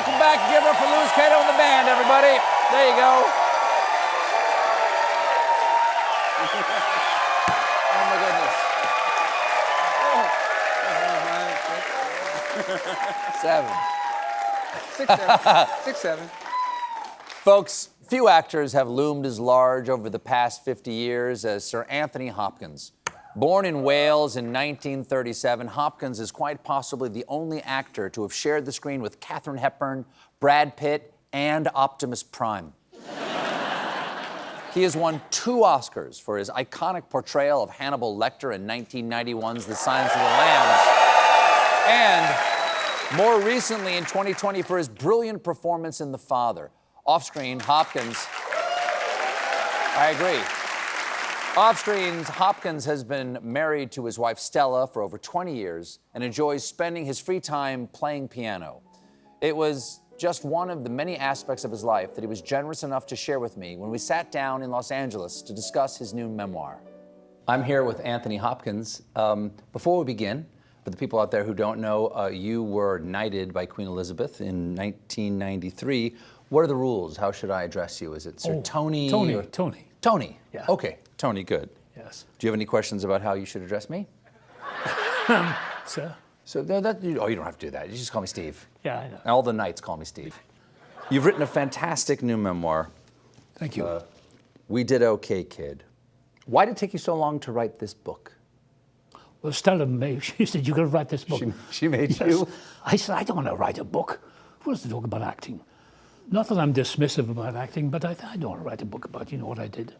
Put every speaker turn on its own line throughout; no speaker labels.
welcome back. Give it up for Louis Cato and the band, everybody. There you go. Oh, my goodness. 7.
6, 7.
Folks, few actors have loomed as large over the past 50 years as Sir Anthony Hopkins. Born in Wales in 1937, Hopkins is quite possibly the only actor to have shared the screen with Katharine Hepburn, Brad Pitt, and Optimus Prime. He has won 2 Oscars for his iconic portrayal of Hannibal Lecter in 1991's The Silence of the Lambs, and more recently in 2020 for his brilliant performance in The Father. Off-screen, Hopkins... I agree. Off-screen, Hopkins has been married to his wife Stella for over 20 years and enjoys spending his free time playing piano. It was just one of the many aspects of his life that he was generous enough to share with me when we sat down in Los Angeles to discuss his new memoir. I'm here with Anthony Hopkins. Before we begin, for the people out there who don't know, you were knighted by Queen Elizabeth in 1993. What are the rules? How should I address you? Is it Sir Tony?
Tony.
Or...
Tony.
Tony?
Yeah.
Okay, Tony, good.
Yes.
Do you have any questions about how you should address me?
Sir?
So you don't have to do that. You just call me Steve.
Yeah, I know.
And all the knights call me Steve. You've written a fantastic new memoir.
Thank you.
We Did Okay, Kid. Why did it take you so long to write this book?
Well, Stella made, she said, you got to write this book.
She made
Yes.
you?
I said, I don't want to write a book. Who wants to talk about acting? Not that I'm dismissive about acting, but I don't want to write a book about, what I did.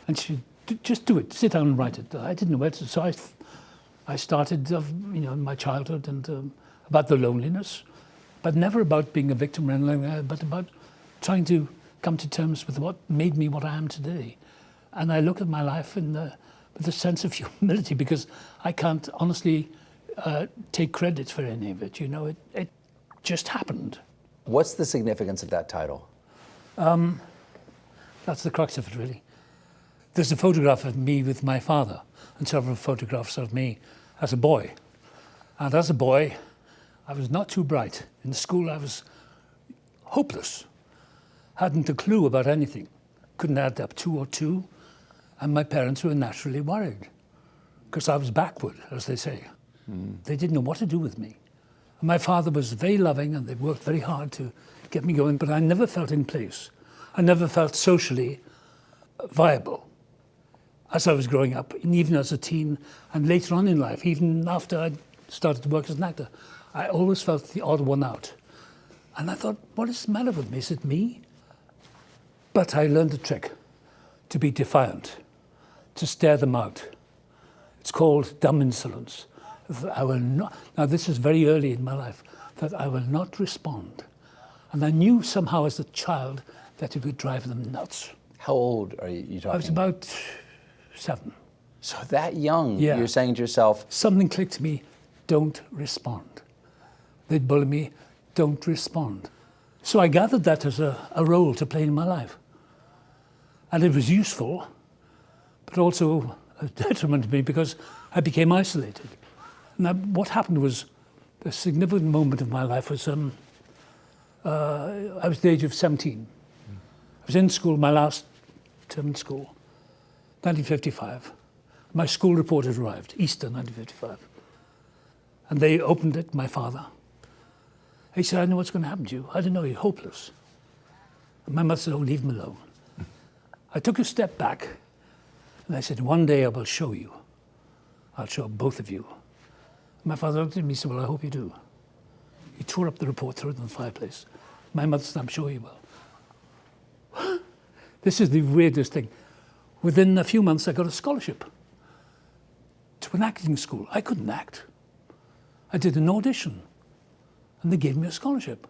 And she said, just do it. Sit down and write it. I didn't know where to, so I started, in my childhood and about the loneliness, but never about being a victim or anything like that, but about trying to come to terms with what made me what I am today. And I look at my life with a sense of humility because I can't honestly take credit for any of it. It just happened.
What's the significance of that title?
That's the crux of it, really. There's a photograph of me with my father and several photographs of me as a boy. And as a boy, I was not too bright. In school, I was hopeless. Hadn't a clue about anything. Couldn't add up 2 or 2. And my parents were naturally worried because I was backward, as they say. They didn't know what to do with me. And my father was very loving and they worked very hard to get me going, but I never felt in place. I never felt socially viable as I was growing up, and even as a teen and later on in life, even after I started to work as an actor, I always felt the odd one out. And I thought, what is the matter with me? Is it me? But I learned a trick, to be defiant, to stare them out. It's called dumb insolence. I will not, now this is very early in my life, that I will not respond. And I knew somehow as a child that it would drive them nuts.
How old are you talking?
I was about 7.
So that young,
Yeah.
You're saying to yourself...
Something clicked to me, don't respond. They'd bully me, don't respond. So I gathered that as a role to play in my life. And it was useful, but also a detriment to me because I became isolated. Now, what happened was, a significant moment of my life was, I was the age of 17. I was in school, my last term in school, 1955. My school report had arrived, Easter 1955. And they opened it, my father. He said, I know what's going to happen to you. I don't know, you're hopeless. And my mother said, oh, leave him alone. I took a step back, and I said, one day I will show you. I'll show both of you. My father looked at me and said, well, I hope you do. He tore up the report, threw it in the fireplace. My mother said, I'm sure you will. This is the weirdest thing. Within a few months, I got a scholarship to an acting school. I couldn't act. I did an audition, and they gave me a scholarship.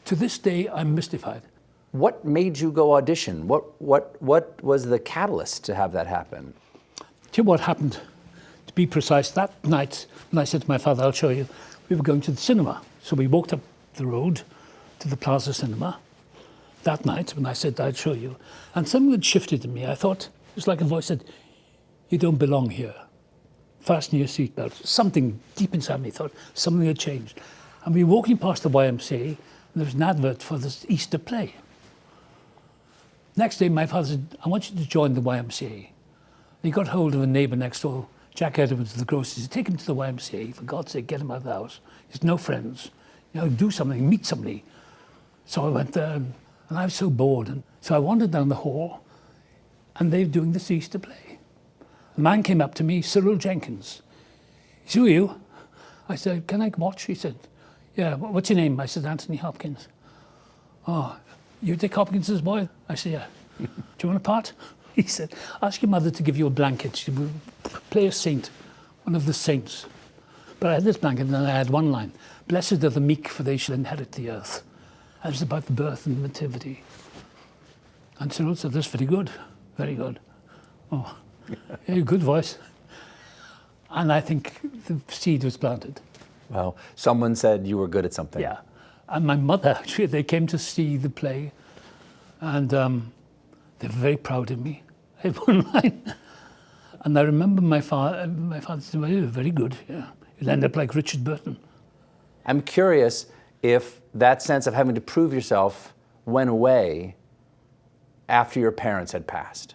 To this day, I'm mystified.
What made you go audition? What was the catalyst to have that happen?
Do you know what happened? To be precise, that night, when I said to my father, I'll show you, we were going to the cinema. So we walked up the road to the Plaza Cinema that night when I said, I'd show you. And something had shifted in me. I thought, it was like a voice said, you don't belong here. Fasten your seatbelt. Something deep inside me thought something had changed. And we were walking past the YMCA, there was an advert for this Easter play. Next day, my father said, I want you to join the YMCA. He got hold of a neighbour next door, Jack Edwards, the grocer. He said, take him to the YMCA. For God's sake, get him out of the house. He's no friends. You know, do something, meet somebody. So I went there, and I was so bored. And so I wandered down the hall, and they were doing this Easter play. A man came up to me, Cyril Jenkins. He said, who are you? I said, can I watch? He said, yeah, what's your name? I said, Anthony Hopkins. Oh, you're Dick Hopkins' boy? I said, yeah. Do you want a part? He said, ask your mother to give you a blanket. She will play a saint, one of the saints. But I had this blanket, and then I had one line. Blessed are the meek, for they shall inherit the earth. And it's about the birth and the nativity. And Cyril said, that's very good, very good. Oh, yeah, good voice. And I think the seed was planted.
Well, someone said you were good at something.
Yeah. And my mother, actually, they came to see the play, and they were very proud of me. I had one line. And I remember my father said, well, you were very good. Yeah. You'll end up like Richard Burton.
I'm curious if that sense of having to prove yourself went away after your parents had passed.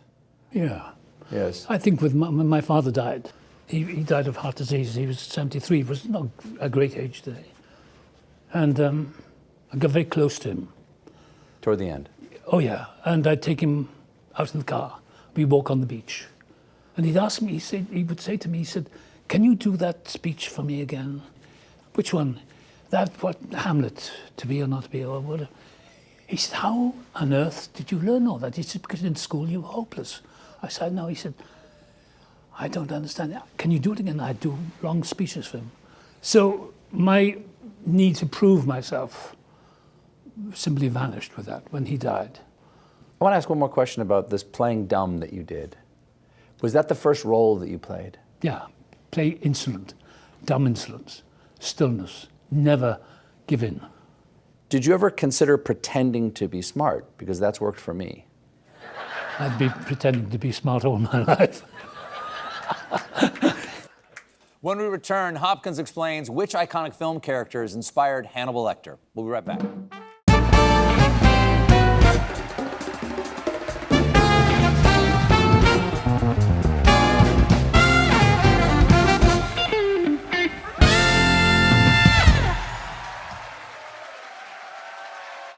Yeah.
Yes.
I think when my father died, he died of heart disease. He was 73. It was not a great age today. And I got very close to him.
Toward the end.
Oh, yeah. And I'd take him out in the car. We'd walk on the beach. And he'd ask me, he would say to me, he said, can you do that speech for me again? Which one? That, what, Hamlet, to be or not to be, or whatever. He said, how on earth did you learn all that? He said, because in school you were hopeless. I said, no. He said, I don't understand. Can you do it again? I'd do long speeches for him. So my need to prove myself simply vanished with that when he died.
I want to ask one more question about this playing dumb that you did. Was that the first role that you played?
Yeah, play insolent, dumb insolence, stillness, never give in.
Did you ever consider pretending to be smart? Because that's worked for me.
I'd be pretending to be smart all my life.
When we return, Hopkins explains which iconic film characters inspired Hannibal Lecter. We'll be right back.